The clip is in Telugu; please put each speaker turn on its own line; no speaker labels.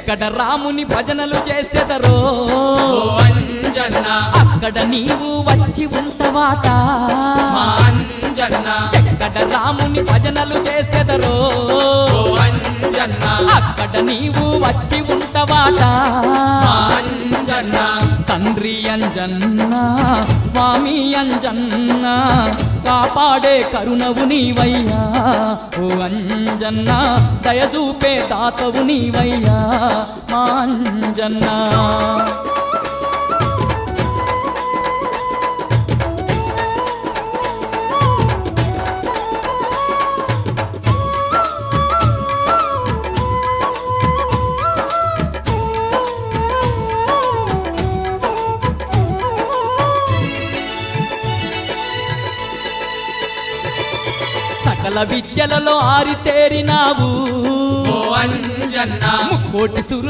ఎక్కడ రాముని భజనలు చేసెదరో
ఓ అంజన్న
అక్కడ నీవు వచ్చి ఉంటవాట
మా అంజన్న
ఎక్కడ రాముని భజనలు చేసెదరో
ఓ అంజన్న
అక్కడ నీవు వచ్చి ఉంటవాట
మా అంజన్న
తండ్రి అంజన్న స్వామి అంజన్న కాపాడే కరుణవు నీవయ్యా ఓ అంజన్న దయచూపే దాతవు నీవయ్యా మా అంజన్న సకల విద్యలలో ఆరితేరినావు
ఓ అంజన్న
ముక్కోటి సురుల